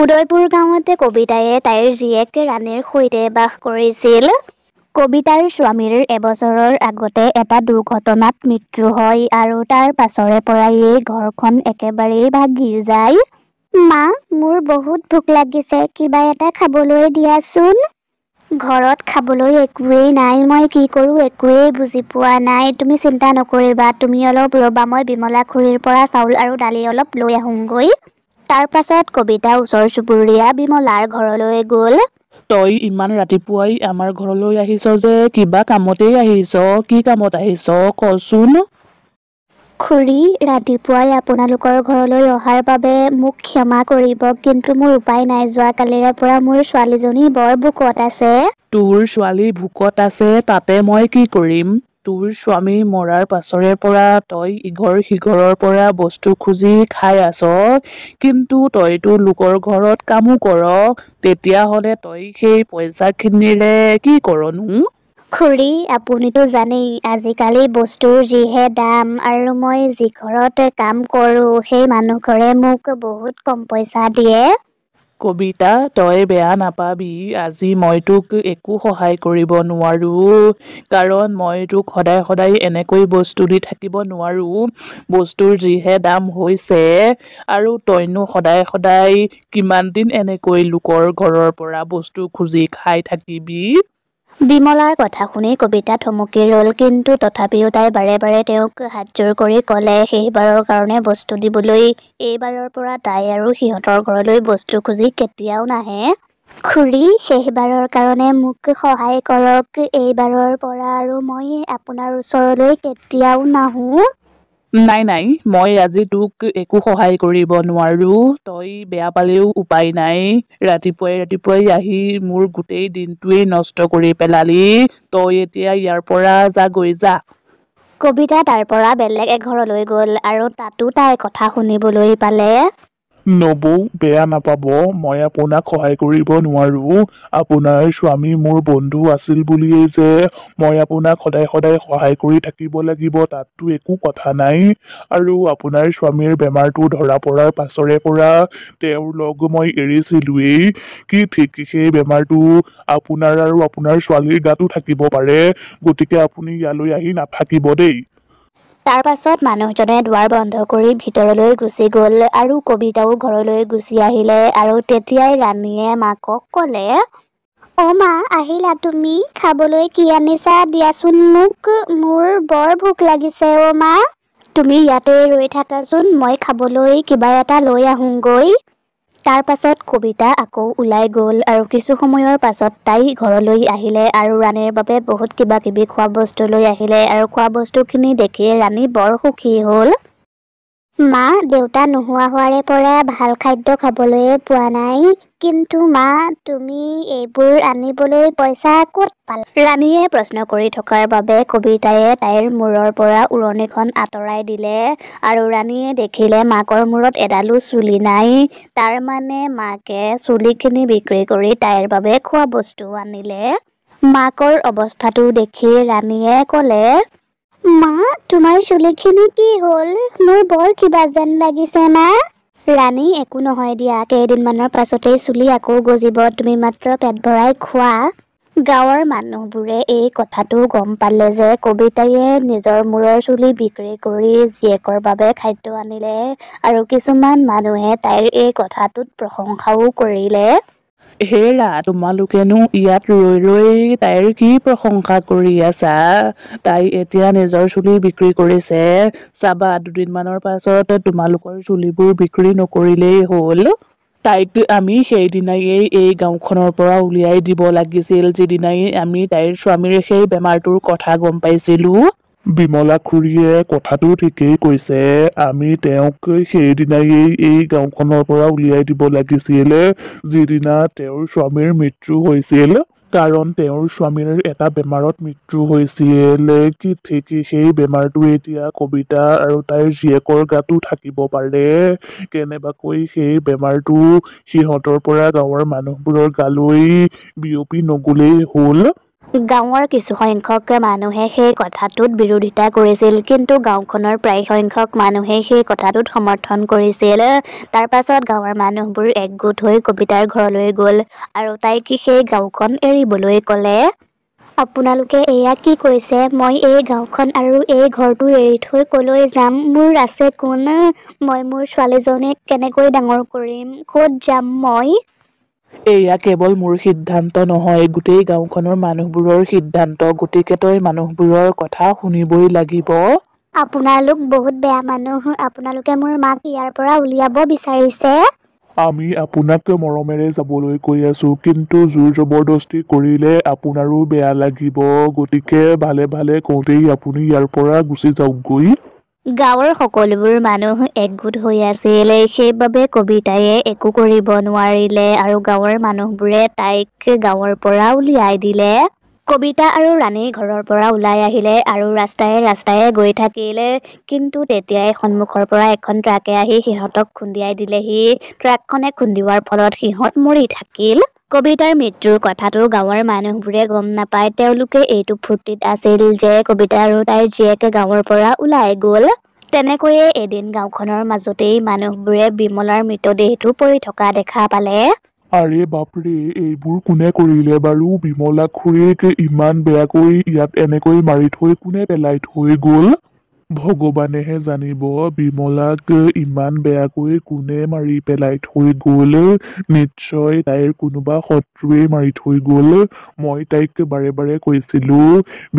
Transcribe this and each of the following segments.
উদয়পুৰ গাঁৱতে কবিতায়ে তাইৰ জীয়েক ৰাণীৰ সৈতে বাস কৰিছিল। কবিতাৰ স্বামীৰ এবছৰৰ আগতে এটা দুৰ্ঘটনাত মৃত্যু হয় আৰু তাৰ পাছৰে পৰাই এই ঘৰখন একেবাৰেই ভাগি যায়। মা, মোৰ বহুত ভোক লাগিছে, কিবা এটা খাবলৈ দিয়াচোন। ঘৰত খাবলৈ একোৱেই নাই, মই কি কৰোঁ একোৱেই বুজি পোৱা নাই। তুমি চিন্তা নকৰিবা, তুমি অলপ ৰ'বা, মই বিমলা খুৰীৰ পৰা চাউল আৰু দালি অলপ লৈ আহোঁগৈ। তাৰ পাছত কবিতা ওচৰ চুবুৰীয়া বিমলাৰ ঘৰলৈ গ'ল। তই ইমান ৰাতিপুৱাই আমাৰ ঘৰলৈ আহিছ যে, কিবা কামতেই আহিছ? কি কামত আহিছ কচোন? খুৰী, ৰাতিপুৱাই আপোনালোকৰ ঘৰলৈ অহাৰ বাবে মোক ক্ষমা কৰিব, কিন্তু মোৰ উপায় নাই। যোৱাকালিৰে পৰা মোৰ ছোৱালীজনী বৰ ভোকত আছে। তোৰ ছোৱালী ভোকত আছে তাতে মই কি কৰিম? তোৰ স্বামী মৰাৰ পাছৰে পৰা তই ইঘৰ সিঘৰৰ পৰা বস্তু খুজি খাই আছ, কিন্তু তইতো লোকৰ ঘৰত কামো কৰ, তেতিয়াহ'লে তই সেই পইচাখিনিৰে কি কৰনো? খুৰী, আপুনিতো জানেই আজিকালি বস্তুৰ যিহে দাম, আৰু মই যি ঘৰত কাম কৰোঁ সেই মানুহ ঘৰে মোক বহুত কম পইচা দিয়ে। কবিতা, তই বেয়া নাপাবি, আজি মই তোক একো সহায় কৰিব নোৱাৰো, কাৰণ মই তোক সদায় সদায় এনেকৈ বস্তু দি থাকিব নোৱাৰো। বস্তুৰ যিহে দাম হৈছে, আৰু তইনো সদায় সদায় কিমান দিন এনেকৈ লোকৰ ঘৰৰ পৰা বস্তু খুজি খাই থাকিবি? বিমলাৰ কথা শুনি কবিতা থমকি ৰ'ল, কিন্তু তথাপিও তাই বাৰে বাৰে তেওঁক হাতযোৰ কৰি ক'লে শেষবাৰৰ কাৰণে বস্তু দিবলৈ। এইবাৰৰ পৰা তাই আৰু সিহঁতৰ ঘৰলৈ বস্তু খুজি কেতিয়াও নাহে। খুৰী, শেষবাৰৰ কাৰণে মোক সহায় কৰক, এইবাৰৰ পৰা আৰু মই আপোনাৰ ওচৰলৈ কেতিয়াও নাহোঁ। নাই নাই, মই আজি তোক একো সহায় কৰিব নোৱাৰো। তই বেয়া পালেও উপায় নাই। ৰাতিপুৱাই ৰাতিপুৱাই আহি মোৰ গোটেই দিনটোৱেই নষ্ট কৰি পেলালি। তই এতিয়া ইয়াৰ পৰা যাগৈ যা। কবিতা তাৰ পৰা বেলেগ এঘৰলৈ গ'ল, আৰু তাতো তাই কথা শুনিবলৈ পালে। নবৌ, বেয়া নাপাব, মই আপোনাক সহায় কৰিব নোৱাৰো। আপোনাৰ স্বামী মোৰ বন্ধু আছিল বুলিয়েই যে মই আপোনাক সদায় সদায় সহায় কৰি থাকিব লাগিব তাততো একো কথা নাই। আৰু আপোনাৰ স্বামীৰ বেমাৰটো ধৰা পৰাৰ পাছৰে পৰা তেওঁৰ লগ মই এৰিছিলোৱেই। কি ঠিক সেই বেমাৰটো আপোনাৰ আৰু আপোনাৰ ছোৱালীৰ গাতো থাকিব পাৰে, গতিকে আপুনি ইয়ালৈ আহি নাথাকিব দেই। তাৰ পাছত মানুহজনে দুৱাৰ বন্ধ কৰি ভিতৰলৈ গুচি গ'ল, আৰু কবিতাও ঘৰলৈ গুচি আহিলে। আৰু তেতিয়াই ৰাণীয়ে মাকক ক'লে, অ' মা, আহিলা তুমি? খাবলৈ কি আনিছা দিয়াচোন মোক, মোৰ বৰ ভোক লাগিছে অ' মা। তুমি ইয়াতে ৰৈ থাকাচোন, মই খাবলৈ কিবা এটা লৈ আহোঁগৈ। তাৰ পাছত কবিতা আকৌ ওলাই গ'ল, আৰু কিছু সময়ৰ পাছত তাই ঘৰলৈ আহিলে আৰু ৰাণীৰ বাবে বহুত কিবা কিবি খোৱা বস্তু লৈ আহিলে, আৰু খোৱা বস্তুখিনি দেখি ৰাণী বৰ সুখী হ'ল। মা, দেউতা নোহোৱা হোৱাৰে পৰা ভাল খাদ্য খাবলৈয়ে পোৱা নাই, কিন্তু মা, তুমি এইবোৰ আনিবলৈ পইচা ক'ত পালা? ৰাণীয়ে প্ৰশ্ন কৰি থকাৰ বাবে কবিতায়ে তাইৰ মূৰৰ পৰা উৰণিখন আঁতৰাই দিলে, আৰু ৰাণীয়ে দেখিলে মাকৰ মূৰত এডালো চুলি নাই। তাৰ মানে মাকে চুলিখিনি বিক্ৰী কৰি তাইৰ বাবে খোৱা বস্তু আনিলে। মাকৰ অৱস্থাটো দেখি ৰাণীয়ে ক'লে, মা, তোমাৰ চুলিখিনি কি হ'ল? মোৰ বৰ কিবা যেন লাগিছে মা। ৰাণী, একো নহয় দিয়া, কেইদিনমানৰ পাছতেই চুলি আকৌ গজিব, তুমি মাত্ৰ পেট ভৰাই খোৱা। গাঁৱৰ মানুহবোৰে এই কথাটো গম পালে যে কবিতায়ে নিজৰ মূৰৰ চুলি বিক্ৰী কৰি জীয়েকৰ বাবে খাদ্য আনিলে, আৰু কিছুমান মানুহে তাইৰ এই কথাটোত প্ৰশংসাও কৰিলে। হেৰা, তোমালোকেনো ইয়াত ৰৈ ৰৈ তাইৰ কি প্ৰশংসা কৰি আছা? তাই এতিয়া নিজৰ চুলি বিক্ৰী কৰিছে, চাবা দুদিনমানৰ পাছত তোমালোকৰ চুলিবোৰ বিক্ৰী নকৰিলেই হ'ল। তাইক আমি সেইদিনায়েই এই গাঁওখনৰ পৰা উলিয়াই দিব লাগিছিল, যিদিনাই আমি তাইৰ স্বামীৰ সেই বেমাৰটোৰ কথা গম পাইছিলো। বিমলা খুৰীয়ে কথাটো ঠিকেই কৈছে, আমি তেওঁক সেইদিনাই এই গাঁওখনৰ পৰা উলিয়াই দিব লাগিছিল, যিদিনা তেওঁৰ স্বামীৰ মৃত্যু হৈছিল। কাৰণ তেওঁৰ স্বামীৰ এটা বেমাৰত মৃত্যু হৈছিল, কি ঠিক সেই বেমাৰটো এতিয়া কবিতা আৰু তাইৰ জীয়েকৰ গাতো থাকিব পাৰে। কেনেবাকৈ সেই বেমাৰটো সিহঁতৰ পৰা গাঁৱৰ মানুহবোৰৰ গালৈ বিয়পি নগলেই হ'ল। গাঁৱৰ কিছুসংখ্যক মানুহে সেই কথাটোত বিৰোধিতা কৰিছিল, কিন্তু গাঁওখনৰ প্ৰায় সংখ্যক মানুহে সেই কথাটোত সমৰ্থন কৰিছিল। তাৰ পাছত গাঁৱৰ মানুহবোৰ একগোট হৈ কবিতাৰ ঘৰলৈ গ'ল আৰু তাইক সেই গাঁওখন এৰিবলৈ ক'লে। আপোনালোকে এয়া কি কৰিছে? মই এই গাঁওখন আৰু এই ঘৰটো এৰি থৈ কলৈ যাম? মোৰ আছে কোন? মই মোৰ ছোৱালীজনীক কেনেকৈ ডাঙৰ কৰিম? ক'ত যাম মই? এয়া কেৱল মোৰ সিদ্ধান্ত নহয়, গোটেই গাঁওখনৰ মানুহবোৰৰ সিদ্ধান্ত। গতিকে তই মানুহবোৰৰ কথা শুনিবই লাগিব। আপোনালোক বহুত বেয়া মানুহ। আপোনালোকে মোৰ মাক ইয়াৰ পৰা উলিয়াব বিচাৰিছে। আমি আপোনাক মৰমেৰে যাবলৈ কৈ আছো, কিন্তু জোৰ জবৰদস্তি কৰিলে আপোনাৰো বেয়া লাগিব। গতিকে ভালে ভালে কওঁতেই আপুনি ইয়াৰ পৰা গুচি যাওকগৈ। গাঁৱৰ সকলোবোৰ মানুহ একগোট হৈ আছিল, সেইবাবে কবিতায়ে একো কৰিব নোৱাৰিলে আৰু গাঁৱৰ মানুহবোৰে তাইক গাঁৱৰ পৰা উলিয়াই দিলে। কবিতা আৰু ৰাণী ঘৰৰ পৰা ওলাই আহিলে আৰু ৰাস্তায়ে ৰাস্তায়ে গৈ থাকিলে, কিন্তু তেতিয়াই সন্মুখৰ পৰা এখন ট্ৰাকে আহি সিহঁতক খুন্দিয়াই দিলেহি। ট্ৰাকখনে খুন্দিওৱাৰ ফলত সিহঁত মৰি থাকিল। কবিতাৰ মৃত্যুৰ কথাটো গাঁৱৰ মানুহবোৰে গম নাপায়। তেওঁলোকে এইটো ফূৰ্তিত আছিল যে কবিতা আৰু তাইৰ জীয়েক গাঁৱৰ পৰা ওলাই গ'ল। তেনেকৈয়ে এদিন গাঁওখনৰ মাজতেই মানুহবোৰে বিমলাৰ মৃতদেহটো পৰি থকা দেখা পালে। আৰে বাপৰে, এইবোৰ কোনে কৰিলে বাৰু? বিমলা খুৰীক ইমান বেয়াকৈ ইয়াত এনেকৈ মাৰি থৈ কোনে পেলাই থৈ গ'ল? ভগৱানেহে জানিব বিমলাক ইমান বেয়াকৈ কোনে মাৰি পেলাই থৈ গ'ল। নিশ্চয় তাইৰ কোনোবা শত্ৰুৱে মাৰি থৈ গ'ল। মই তাইক বাৰে বাৰে কৈছিলো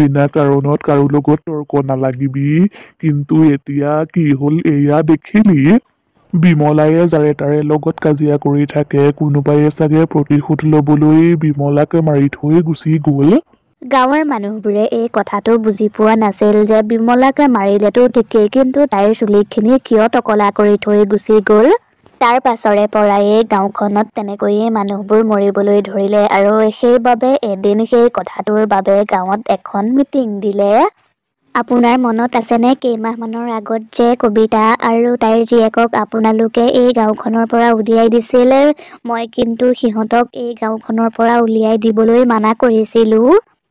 বিনা কাৰণত কাৰো লগত তৰ্ক নালাগিবি, কিন্তু এতিয়া কি হ'ল এয়া দেখিলি? বিমলায়ে যাৰে তাৰে লগত কাজিয়া কৰি থাকে, কোনোবাই চাগে প্ৰতিশোধ ল'বলৈ বিমলাক মাৰি থৈ গুচি গ'ল। গাঁৱৰ মানুহবোৰে এই কথাটো বুজি পোৱা নাছিল যে বিমলাক মাৰিলেতো ঠিকেই, কিন্তু তাইৰ চুলিখিনি কিয় টকলা কৰি থৈ গুচি গ'ল। তাৰ পাছৰে পৰাই গাঁওখনত তেনেকৈয়ে মানুহবোৰ মৰিবলৈ ধৰিলে আৰু সেইবাবে এদিন সেই কথাটোৰ বাবে গাঁৱত এখন মিটিং দিলে। আপোনাৰ মনত আছেনে কেইমাহমানৰ আগত যে কবিতা আৰু তাইৰ জীয়েকক আপোনালোকে এই গাঁওখনৰ পৰা উলিয়াই দিছিল? মই কিন্তু সিহঁতক এই গাঁওখনৰ পৰা উলিয়াই দিবলৈ মানা কৰিছিলো।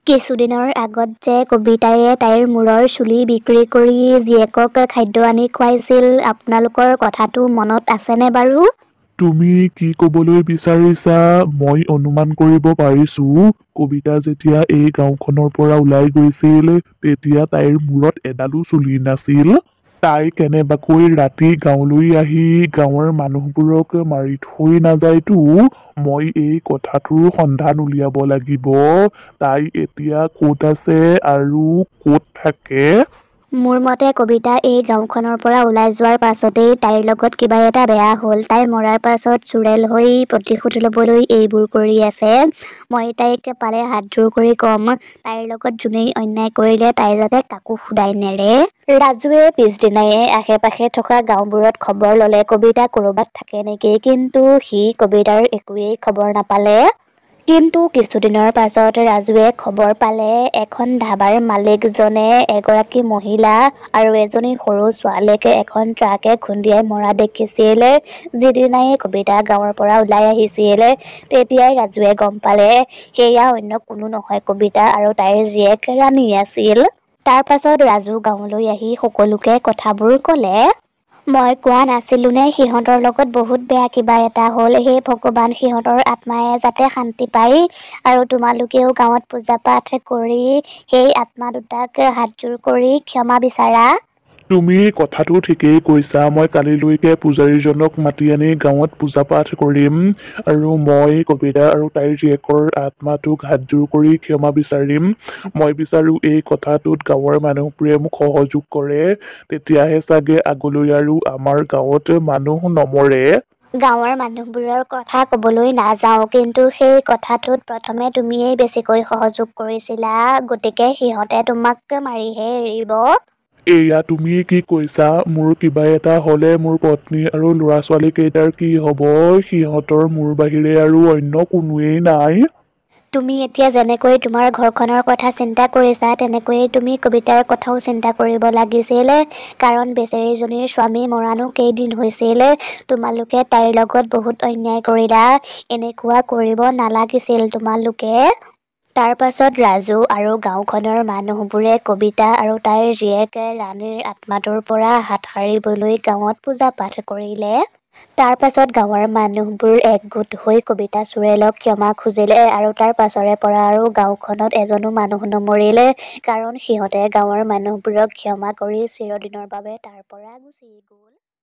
কিছুদিনৰ আগত যে কবিতায়ে তাইৰ মূৰৰ চুলি বিক্ৰী কৰি জীয়েকক খাদ্য আনি খুৱাইছিল, আপোনালোকৰ কথাটো মনত আছেনে বাৰু? তুমি কি ক'বলৈ বিচাৰিছা? মই অনুমান কৰিব পাৰিছো, কবিতা যেতিয়া এই গাঁওখনৰ পৰা ওলাই গৈছিল তেতিয়া তাইৰ মূৰত এডালো চুলি নাছিল। তাই কেনেবাকৈ ৰাতি গাঁৱলৈ আহি গাঁৱৰ মানুহবোৰক মাৰি থৈ নাযায়তো। মই এই কথাটোৰ সন্ধান উলিয়াব লাগিব। তাই এতিয়া ক'ত আছে আৰু ক'ত থাকে? মোৰ মতে কবিতা এই গাঁওখনৰ পৰা ওলাই যোৱাৰ পাছতেই তাইৰ লগত কিবা এটা বেয়া হ'ল। তাই মৰাৰ পাছত চুৰেল হৈ প্ৰতিশোধ ল'বলৈ এইবোৰ কৰি আছে। মই তাইক পালে হাতজোৰ কৰি ক'ম, তাইৰ লগত যোনেই অন্যায় কৰিলে তাই যাতে কাকো শুদাই নেৰে। ৰাজুৱে পিছদিনায়ে আশে পাশে থকা গাঁওবোৰত খবৰ ল'লে কবিতা ক'ৰবাত থাকে নেকি, কিন্তু সি কবিতাৰ একোৱেই খবৰ নাপালে। কিন্তু কিছুদিনৰ পাছত ৰাজুৱে খবৰ পালে এখন ধাবাৰ মালিকজনে এগৰাকী মহিলা আৰু এজনী সৰু ছোৱালীক এখন ট্ৰাকে খুন্দিয়াই মৰা দেখিছিল। যিদিনাই কবিতা গাঁৱৰ পৰা ওলাই আহিছিল তেতিয়াই ৰাজুৱে গম পালে সেয়া অন্য কোনো নহয়, কবিতা আৰু তাইৰ জীয়েক ৰাণী আছিল। তাৰ পাছত ৰাজু গাঁৱলৈ আহি সকলোকে কথাবোৰ ক'লে। মই কোৱা নাছিলোনে সিহঁতৰ লগত বহুত বেয়া কিবা এটা হ'ল? হে ভগৱান, সিহঁতৰ আত্মায়ে যাতে শান্তি পায় আৰু তোমালোকেও গাঁৱত পূজা পাঠ কৰি সেই আত্মা দুটাক হাতজোৰ কৰি ক্ষমা বিচাৰা। তুমি কথাটো ঠিকেই কৈছা। মই কালিলৈকে পূজাৰীজনক মাতি আনি গাঁৱত পূজা পাঠ কৰিম আৰু মই কবিতা আৰু তাইৰ জীয়েকৰ আত্মাটোক হাতজোৰ কৰি ক্ষমা বিচাৰিম। মই বিচাৰো এই কথাটোত গাঁৱৰ মানুহবোৰে মোক সহযোগ কৰে, তেতিয়াহে চাগে আগলৈ আৰু আমাৰ গাঁৱত মানুহ নমৰে। গাঁৱৰ মানুহবোৰৰ কথা ক'বলৈ নাযাওঁ, কিন্তু সেই কথাটোত প্ৰথমে তুমিয়েই বেছিকৈ সহযোগ কৰিছিলা, গতিকে সিহঁতে তোমাক মাৰিহে এৰিব। এয়া তুমি কি কৈছা? মোৰ কিবা এটা হ'লে মোৰ পত্নী আৰু ল'ৰা ছোৱালী কেইটাৰ কি হ'ব? সিহঁতৰ মোৰ বাহিৰে আৰু অন্য কোনোৱেই নাই। তুমি এতিয়া যেনেকৈ তোমাৰ ঘৰখনৰ কথা চিন্তা কৰিছা, তেনেকৈয়ে তুমি কবিতাৰ কথাও চিন্তা কৰিব লাগিছিল, কাৰণ বেচেৰীজনীৰ স্বামী মৰানো কেইদিন হৈছিল। তোমালোকে তাইৰ লগত বহুত অন্যায় কৰিলা। এনেকুৱা কৰিব নালাগিছিল তোমালোকে। তাৰ পাছত ৰাজু আৰু গাঁওখনৰ মানুহবোৰে কবিতা আৰু তাইৰ জীয়েক ৰাণীৰ আত্মাটোৰ পৰা হাত সাৰিবলৈ গাঁৱত পূজা পাঠ কৰিলে। তাৰ পাছত গাঁৱৰ মানুহবোৰ একগোট হৈ কবিতা চোৰেলক ক্ষমা খুজিলে আৰু তাৰ পাছৰে পৰা আৰু গাঁওখনত এজনো মানুহ নমৰিলে, কাৰণ সিহঁতে গাঁৱৰ মানুহবোৰক ক্ষমা কৰি চিৰদিনৰ বাবে তাৰ পৰা গুচি গ'ল।